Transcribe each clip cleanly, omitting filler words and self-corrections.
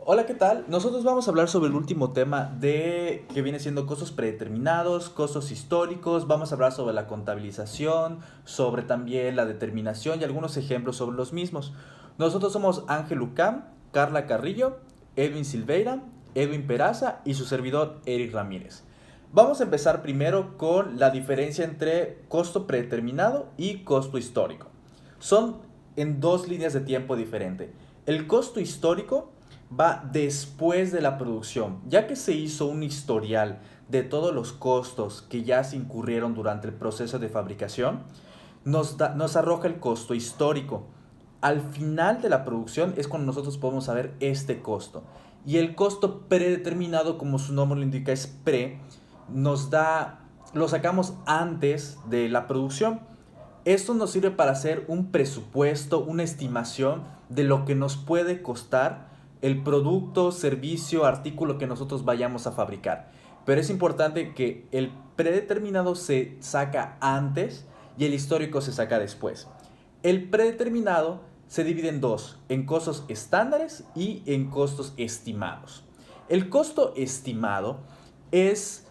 Hola, ¿qué tal? Nosotros vamos a hablar sobre el último tema de que viene siendo costos predeterminados, costos históricos, vamos a hablar sobre la contabilización, sobre también la determinación y algunos ejemplos sobre los mismos. Nosotros somos Ángel Ucam, Carla Carrillo, Edwin Silveira, Edwin Peraza y su servidor Eric Ramírez. Vamos a empezar primero con la diferencia entre costo predeterminado y costo histórico. Son en dos líneas de tiempo diferentes. El costo histórico va después de la producción, ya que se hizo un historial de todos los costos que ya se incurrieron durante el proceso de fabricación, nos arroja el costo histórico. Al final de la producción es cuando nosotros podemos saber este costo. Y el costo predeterminado, como su nombre lo indica, es pre, lo sacamos antes de la producción. Esto nos sirve para hacer un presupuesto, una estimación de lo que nos puede costar el producto, servicio, artículo que nosotros vayamos a fabricar. Pero es importante que el predeterminado se saca antes y el histórico se saca después. El predeterminado se divide en dos, en costos estándares y en costos estimados. El costo estimado es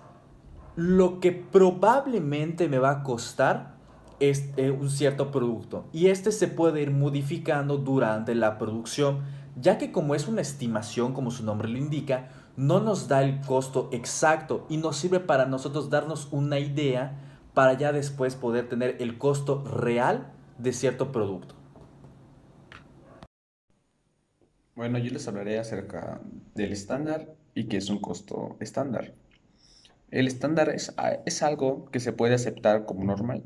lo que probablemente me va a costar un cierto producto. Y este se puede ir modificando durante la producción, ya que como es una estimación, como su nombre lo indica, no nos da el costo exacto y nos sirve para nosotros darnos una idea para ya después poder tener el costo real de cierto producto. Bueno, yo les hablaré acerca del estándar y qué es un costo estándar. El estándar es algo que se puede aceptar como normal.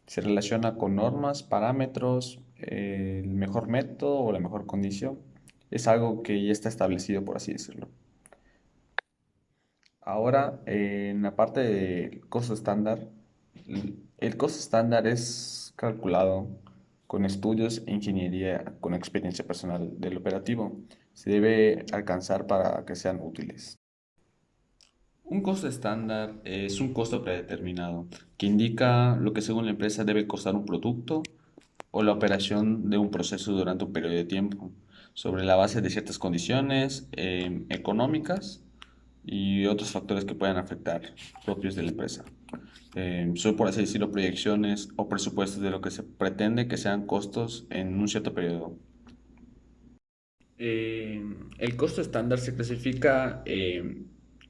Se relaciona con normas, parámetros, el mejor método o la mejor condición. Es algo que ya está establecido, por así decirlo. Ahora, en la parte del costo estándar, el costo estándar es calculado con estudios e ingeniería con experiencia personal del operativo. Se debe alcanzar para que sean útiles. Un costo estándar es un costo predeterminado que indica lo que según la empresa debe costar un producto o la operación de un proceso durante un periodo de tiempo, sobre la base de ciertas condiciones económicas y otros factores que puedan afectar propios de la empresa. Son, por así decirlo, proyecciones o presupuestos de lo que se pretende que sean costos en un cierto periodo. Eh, el costo estándar se clasifica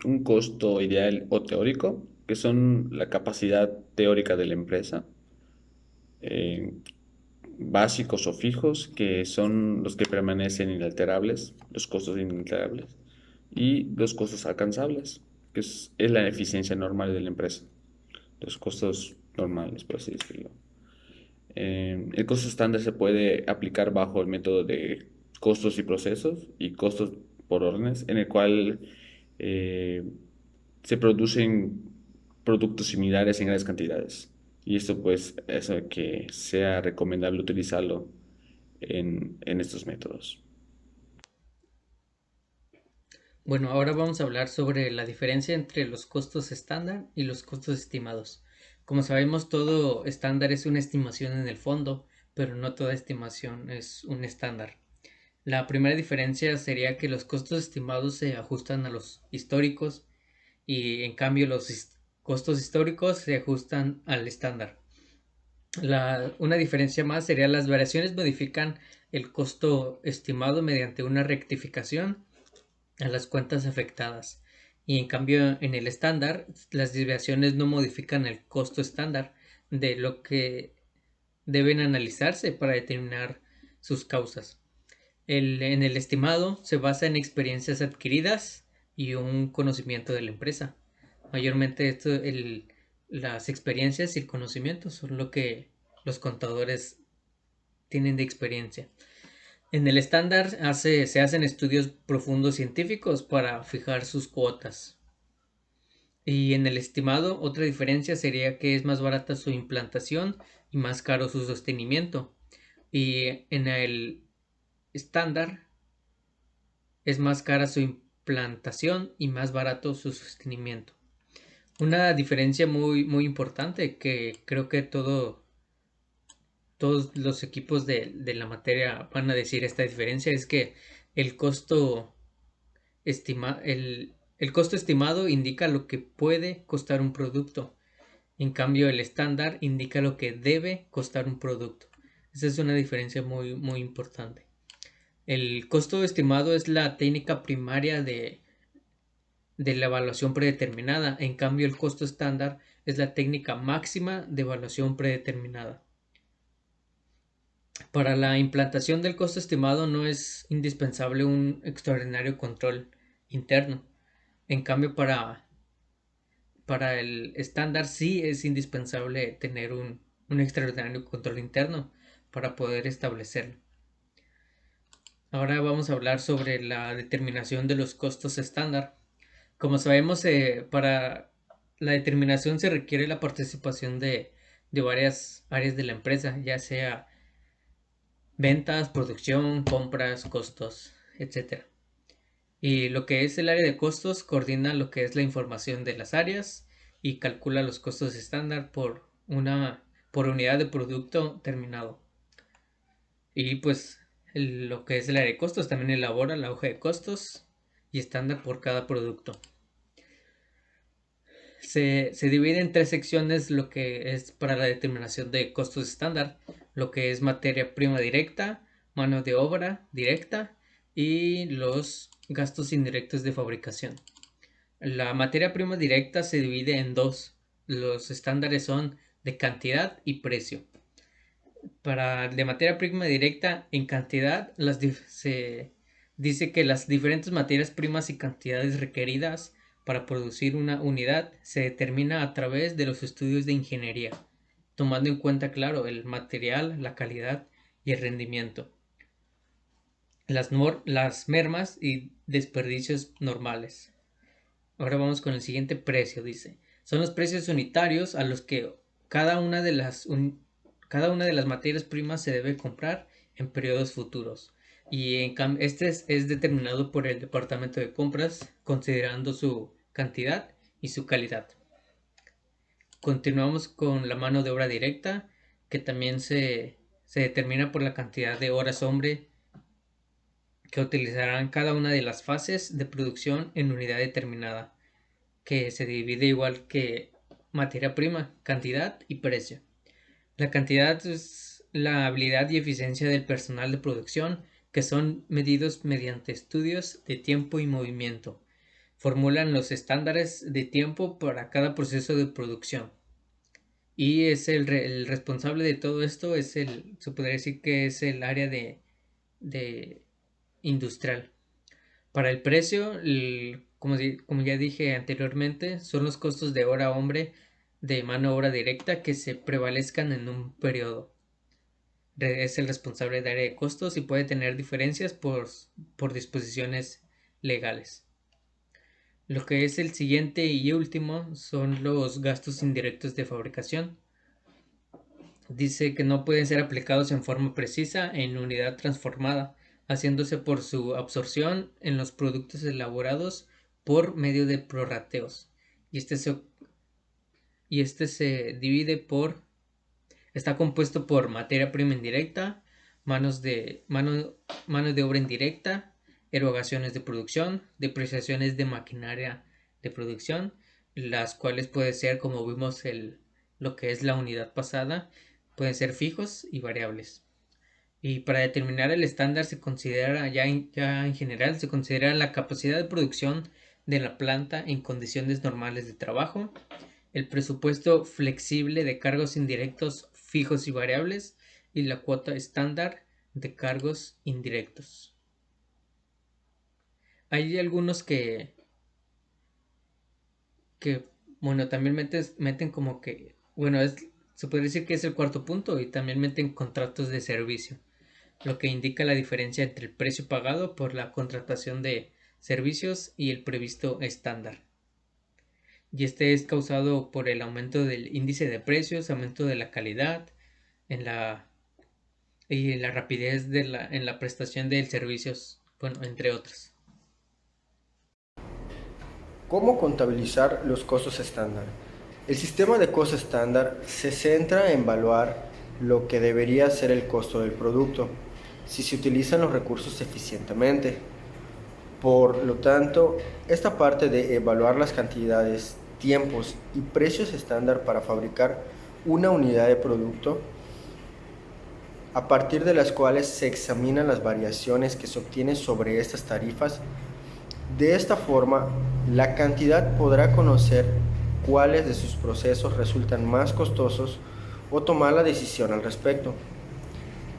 un costo ideal o teórico, que son la capacidad teórica de la empresa, eh, básicos o fijos, que son los que permanecen inalterables, los costos inalterables, y los costos alcanzables, que es la eficiencia normal de la empresa, los costos normales, por así decirlo. El costo estándar se puede aplicar bajo el método de costos y procesos y costos por órdenes, en el cual eh, se producen productos similares en grandes cantidades. Y esto pues hace que sea recomendable utilizarlo en estos métodos. Bueno, ahora vamos a hablar sobre la diferencia entre los costos estándar y los costos estimados. Como sabemos, todo estándar es una estimación en el fondo, pero no toda estimación es un estándar. La primera diferencia sería que los costos estimados se ajustan a los históricos y en cambio costos históricos se ajustan al estándar. Una diferencia más sería las variaciones modifican el costo estimado mediante una rectificación a las cuentas afectadas. Y en cambio, en el estándar, las desviaciones no modifican el costo estándar de lo que deben analizarse para determinar sus causas. En el estimado se basa en experiencias adquiridas y un conocimiento de la empresa. Mayormente las experiencias y el conocimiento son lo que los contadores tienen de experiencia. En el estándar se hacen estudios profundos científicos para fijar sus cuotas. Y en el estimado, otra diferencia sería que es más barata su implantación y más caro su sostenimiento. Y en el estándar es más cara su implantación y más barato su sostenimiento. Una diferencia muy importante que creo que todos los equipos de la materia van a decir esta diferencia es que el costo el costo estimado indica lo que puede costar un producto. En cambio, el estándar indica lo que debe costar un producto. Esa es una diferencia muy, muy importante. El costo estimado es la técnica primaria de la evaluación predeterminada. En cambio, el costo estándar es la técnica máxima de evaluación predeterminada. Para la implantación del costo estimado no es indispensable un extraordinario control interno. En cambio, para el estándar sí es indispensable tener un extraordinario control interno para poder establecerlo. Ahora vamos a hablar sobre la determinación de los costos estándar. Como sabemos, para la determinación se requiere la participación de varias áreas de la empresa, ya sea ventas, producción, compras, costos, etc. Y lo que es el área de costos coordina lo que es la información de las áreas y calcula los costos estándar por unidad de producto terminado. Y pues lo que es el área de costos también elabora la hoja de costos y estándar por cada producto. Se divide en 3 secciones lo que es para la determinación de costos estándar, lo que es materia prima directa, mano de obra directa y los gastos indirectos de fabricación. La materia prima directa se divide en dos. Los estándares son de cantidad y precio. Para de materia prima directa en cantidad se dice que las diferentes materias primas y cantidades requeridas para producir una unidad se determina a través de los estudios de ingeniería, tomando en cuenta, claro, el material, la calidad y el rendimiento, las mermas y desperdicios normales. Ahora vamos con el siguiente precio, dice. Son los precios unitarios a los que cada una de las materias primas se debe comprar en periodos futuros. Y este es determinado por el departamento de compras considerando su cantidad y su calidad. Continuamos con la mano de obra directa, que también se determina por la cantidad de horas hombre que utilizarán cada una de las fases de producción en unidad determinada, que se divide igual que materia prima, cantidad y precio. La cantidad es la habilidad y eficiencia del personal de producción, que son medidos mediante estudios de tiempo y movimiento. Formulan los estándares de tiempo para cada proceso de producción. Y es el responsable de todo esto, se podría decir que es el área de industrial. Para el precio, como ya dije anteriormente, son los costos de hora hombre de mano obra directa que se prevalezcan en un periodo. Es el responsable de área de costos y puede tener diferencias por disposiciones legales. Lo que es el siguiente y último son los gastos indirectos de fabricación. Dice que no pueden ser aplicados en forma precisa en unidad transformada, haciéndose por su absorción en los productos elaborados por medio de prorrateos. Y este se divide está compuesto por materia prima indirecta, mano de obra indirecta, erogaciones de producción, depreciaciones de maquinaria de producción, las cuales puede ser, como vimos lo que es la unidad pasada, pueden ser fijos y variables. Y para determinar el estándar se considera ya en general, se considera la capacidad de producción de la planta en condiciones normales de trabajo, el presupuesto flexible de cargos indirectos fijos y variables y la cuota estándar de cargos indirectos. Hay algunos que bueno, también meten como que, bueno, se puede decir que es el cuarto punto y también meten contratos de servicio, lo que indica la diferencia entre el precio pagado por la contratación de servicios y el previsto estándar. Y este es causado por el aumento del índice de precios, aumento de la calidad y la rapidez en la prestación de servicios, bueno, entre otros. ¿Cómo contabilizar los costos estándar? El sistema de costo estándar se centra en evaluar lo que debería ser el costo del producto, si se utilizan los recursos eficientemente. Por lo tanto, esta parte de evaluar las cantidades, tiempos y precios estándar para fabricar una unidad de producto, a partir de las cuales se examinan las variaciones que se obtienen sobre estas tarifas. De esta forma, la cantidad podrá conocer cuáles de sus procesos resultan más costosos o tomar la decisión al respecto.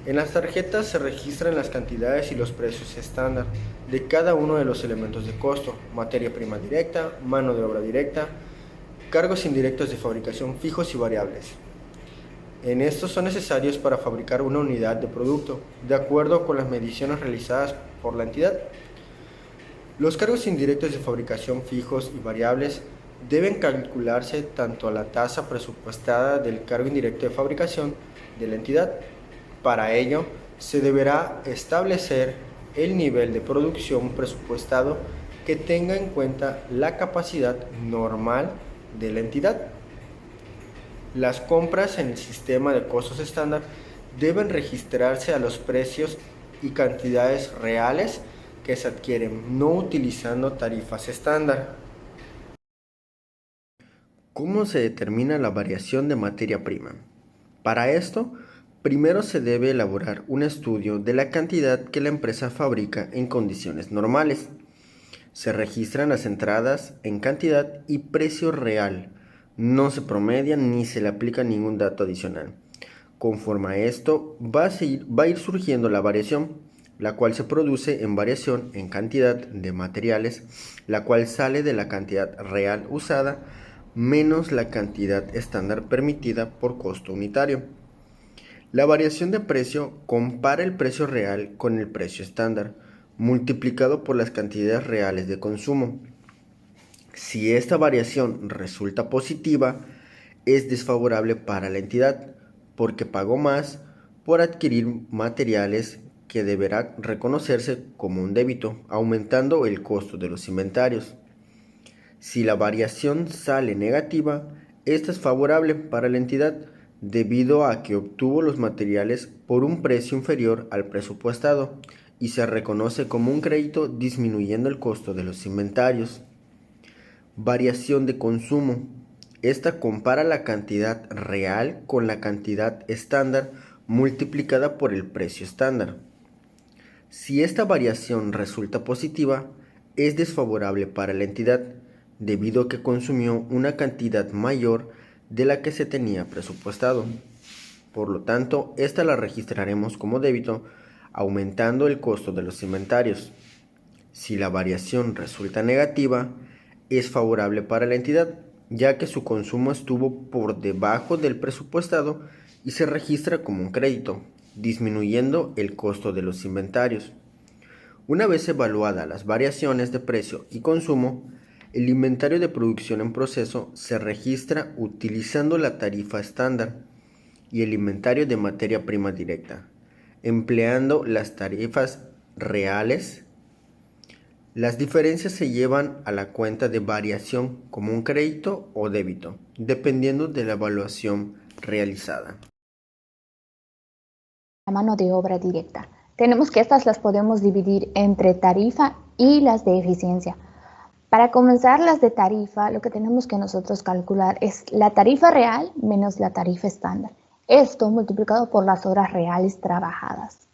En las tarjetas se registran las cantidades y los precios estándar de cada uno de los elementos de costo: materia prima directa, mano de obra directa, cargos indirectos de fabricación fijos y variables. En estos son necesarios para fabricar una unidad de producto, de acuerdo con las mediciones realizadas por la entidad. Los cargos indirectos de fabricación fijos y variables deben calcularse tanto a la tasa presupuestada del cargo indirecto de fabricación de la entidad. Para ello, se deberá establecer el nivel de producción presupuestado que tenga en cuenta la capacidad normal de la entidad. Las compras en el sistema de costos estándar deben registrarse a los precios y cantidades reales que se adquieren, no utilizando tarifas estándar. ¿Cómo se determina la variación de materia prima? Para esto, primero se debe elaborar un estudio de la cantidad que la empresa fabrica en condiciones normales. Se registran las entradas en cantidad y precio real. No se promedian ni se le aplica ningún dato adicional. Conforme a esto, va a ir surgiendo la variación, la cual se produce en variación en cantidad de materiales, la cual sale de la cantidad real usada menos la cantidad estándar permitida por costo unitario. La variación de precio compara el precio real con el precio estándar, multiplicado por las cantidades reales de consumo. Si esta variación resulta positiva, es desfavorable para la entidad, porque pagó más por adquirir materiales que deberá reconocerse como un débito, aumentando el costo de los inventarios. Si la variación sale negativa, esta es favorable para la entidad, debido a que obtuvo los materiales por un precio inferior al presupuestado y se reconoce como un crédito, disminuyendo el costo de los inventarios. Variación de consumo. Esta compara la cantidad real con la cantidad estándar multiplicada por el precio estándar. Si esta variación resulta positiva, es desfavorable para la entidad, debido a que consumió una cantidad mayor de la que se tenía presupuestado. Por lo tanto, esta la registraremos como débito, aumentando el costo de los inventarios. Si la variación resulta negativa, es favorable para la entidad, ya que su consumo estuvo por debajo del presupuestado y se registra como un crédito, disminuyendo el costo de los inventarios. Una vez evaluadas las variaciones de precio y consumo, el inventario de producción en proceso se registra utilizando la tarifa estándar y el inventario de materia prima directa, empleando las tarifas reales. Las diferencias se llevan a la cuenta de variación como un crédito o débito, dependiendo de la evaluación realizada. La mano de obra directa. Tenemos que estas las podemos dividir entre tarifa y las de eficiencia. Para comenzar las de tarifa, lo que tenemos que nosotros calcular es la tarifa real menos la tarifa estándar. Esto multiplicado por las horas reales trabajadas.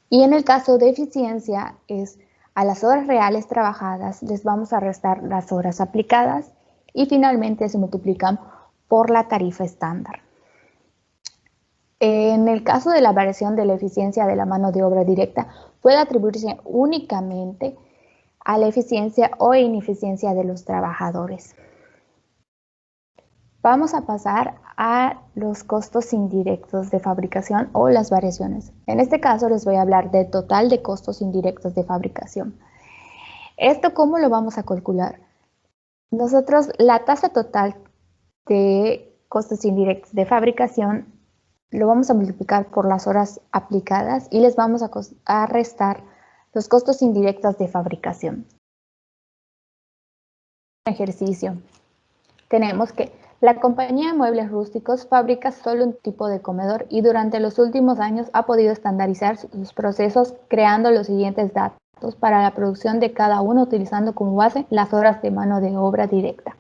Y en el caso de eficiencia es a las horas reales trabajadas les vamos a restar las horas aplicadas y finalmente se multiplican por la tarifa estándar. En el caso de la variación de la eficiencia de la mano de obra directa, puede atribuirse únicamente a la eficiencia o ineficiencia de los trabajadores. Vamos a pasar a los costos indirectos de fabricación o las variaciones. En este caso les voy a hablar del total de costos indirectos de fabricación. ¿Esto cómo lo vamos a calcular? Nosotros la tasa total de costos indirectos de fabricación lo vamos a multiplicar por las horas aplicadas y les vamos a restar los costos indirectos de fabricación. Ejercicio. Tenemos que la compañía de muebles rústicos fabrica solo un tipo de comedor y durante los últimos años ha podido estandarizar sus procesos creando los siguientes datos. para la producción de cada uno, utilizando como base las horas de mano de obra directa.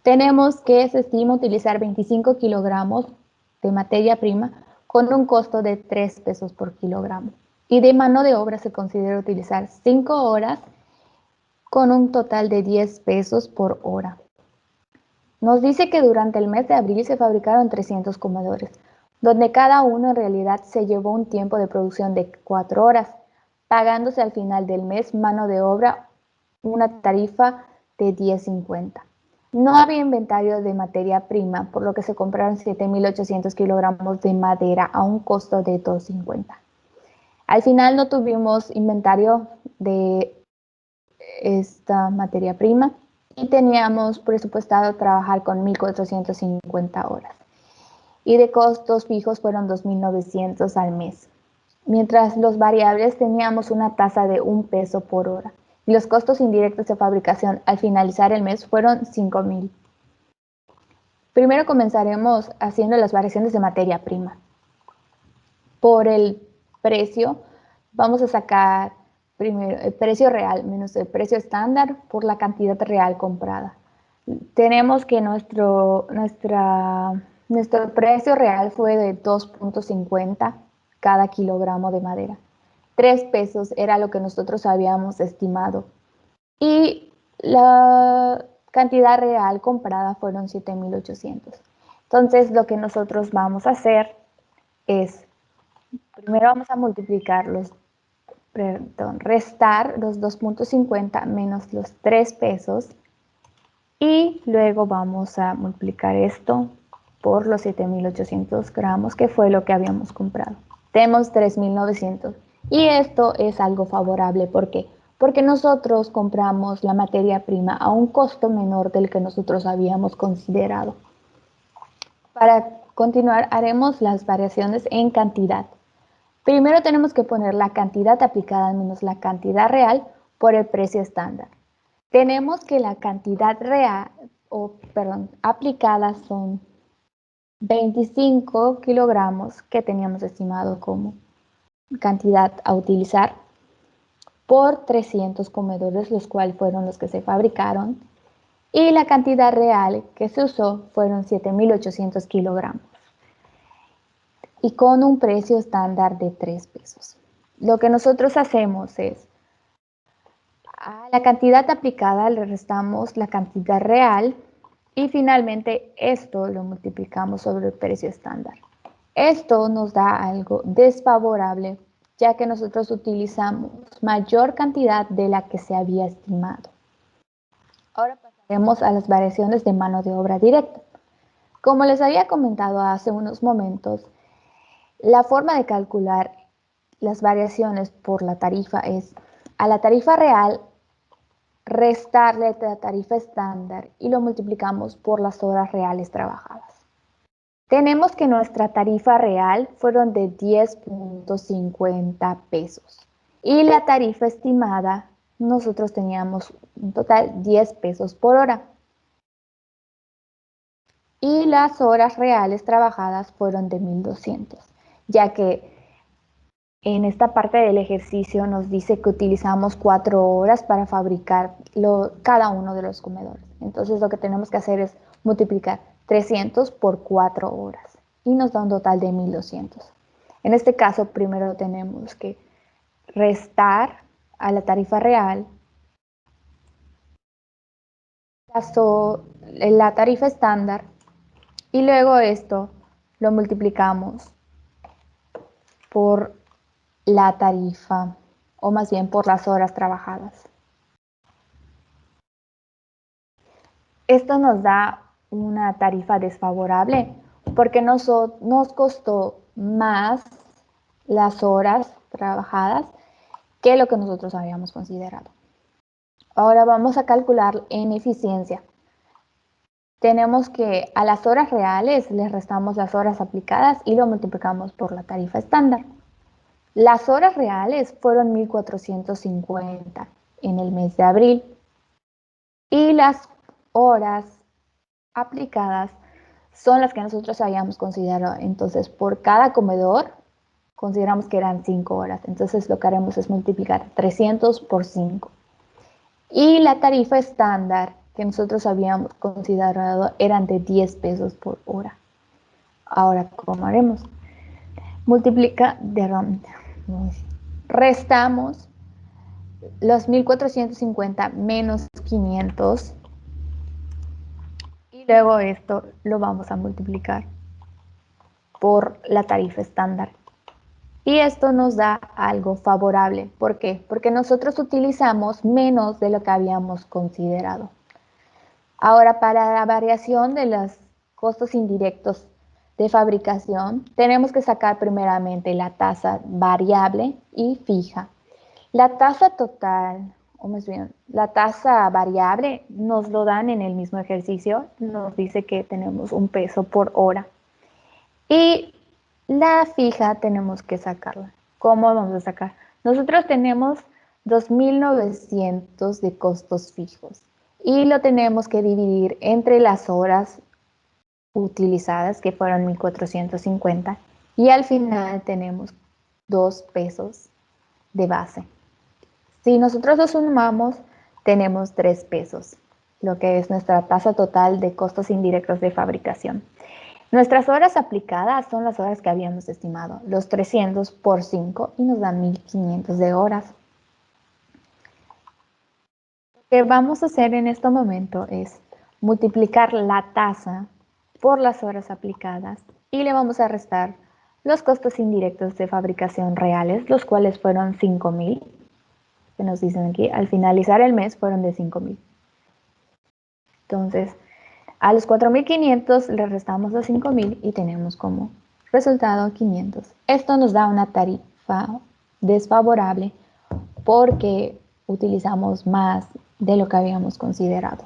Tenemos que se estima utilizar 25 kilogramos de materia prima con un costo de 3 pesos por kilogramo. Y de mano de obra se considera utilizar 5 horas con un total de 10 pesos por hora. Nos dice que durante el mes de abril se fabricaron 300 comedores, donde cada uno en realidad se llevó un tiempo de producción de 4 horas, pagándose al final del mes mano de obra una tarifa de 10.50. No había inventario de materia prima, por lo que se compraron 7.800 kilogramos de madera a un costo de 2.50. Al final no tuvimos inventario de esta materia prima y teníamos presupuestado trabajar con 1.450 horas. Y de costos fijos fueron 2.900 al mes. Mientras los variables teníamos una tasa de 1 peso por hora. Y los costos indirectos de fabricación al finalizar el mes fueron 5.000. Primero comenzaremos haciendo las variaciones de materia prima. Por el precio, vamos a sacar primero el precio real menos el precio estándar por la cantidad real comprada. Tenemos que nuestro precio real fue de 2.50 cada kilogramo de madera. 3 pesos era lo que nosotros habíamos estimado. Y la cantidad real comprada fueron 7.800. Entonces, lo que nosotros vamos a hacer es, primero vamos a restar los 2.50 menos los 3 pesos y luego vamos a multiplicar esto por los 7.800 gramos, que fue lo que habíamos comprado. Tenemos 3.900 y esto es algo favorable. ¿Por qué? Porque nosotros compramos la materia prima a un costo menor del que nosotros habíamos considerado. Para continuar, haremos las variaciones en cantidad. Primero tenemos que poner la cantidad aplicada menos la cantidad real por el precio estándar. Tenemos que la cantidad aplicada son 25 kilogramos que teníamos estimado como cantidad a utilizar por 300 comedores, los cuales fueron los que se fabricaron, y la cantidad real que se usó fueron 7.800 kilogramos y con un precio estándar de 3 pesos. Lo que nosotros hacemos es, a la cantidad aplicada le restamos la cantidad real y finalmente esto lo multiplicamos sobre el precio estándar. Esto nos da algo desfavorable, ya que nosotros utilizamos mayor cantidad de la que se había estimado. Ahora pasaremos a las variaciones de mano de obra directa. Como les había comentado hace unos momentos, la forma de calcular las variaciones por la tarifa es a la tarifa real restarle la tarifa estándar y lo multiplicamos por las horas reales trabajadas. Tenemos que nuestra tarifa real fueron de 10.50 pesos y la tarifa estimada nosotros teníamos un total 10 pesos por hora. Y las horas reales trabajadas fueron de 1.200, ya que en esta parte del ejercicio nos dice que utilizamos 4 horas para fabricar cada uno de los comedores. Entonces lo que tenemos que hacer es multiplicar 300 por 4 horas y nos da un total de 1.200. En este caso primero tenemos que restar a la tarifa real la tarifa estándar y luego esto lo multiplicamos por la tarifa, o más bien por las horas trabajadas. Esto nos da una tarifa desfavorable porque nos costó más las horas trabajadas que lo que nosotros habíamos considerado. Ahora vamos a calcular en eficiencia. Tenemos que a las horas reales les restamos las horas aplicadas y lo multiplicamos por la tarifa estándar. Las horas reales fueron 1.450 en el mes de abril y las horas aplicadas son las que nosotros habíamos considerado. Entonces, por cada comedor consideramos que eran 5 horas. Entonces lo que haremos es multiplicar 300 por 5. Y la tarifa estándar que nosotros habíamos considerado eran de 10 pesos por hora. Ahora, ¿cómo haremos? Restamos los 1450 menos 500 y luego esto lo vamos a multiplicar por la tarifa estándar. Y esto nos da algo favorable. ¿Por qué? Porque nosotros utilizamos menos de lo que habíamos considerado. Ahora, para la variación de los costos indirectos de fabricación, tenemos que sacar primeramente la tasa variable y fija. La tasa total, o más bien, la tasa variable nos lo dan en el mismo ejercicio, nos dice que tenemos 1 peso por hora. Y la fija tenemos que sacarla. ¿Cómo vamos a sacar? Nosotros tenemos 2.900 de costos fijos y lo tenemos que dividir entre las horas utilizadas, que fueron 1.450, y al final tenemos 2 pesos de base. Si nosotros lo sumamos, tenemos 3 pesos, lo que es nuestra tasa total de costos indirectos de fabricación. Nuestras horas aplicadas son las horas que habíamos estimado, los 300 por 5, y nos dan 1.500 de horas. Lo que vamos a hacer en este momento es multiplicar la tasa por las horas aplicadas y le vamos a restar los costos indirectos de fabricación reales, los cuales fueron 5.000, que nos dicen aquí, al finalizar el mes fueron de 5.000. Entonces, a los 4.500 le restamos los 5.000 y tenemos como resultado 500. Esto nos da una tarifa desfavorable porque utilizamos más de lo que habíamos considerado.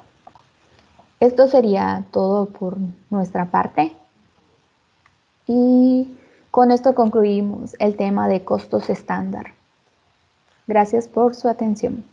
Esto sería todo por nuestra parte y con esto concluimos el tema de costos estándar. Gracias por su atención.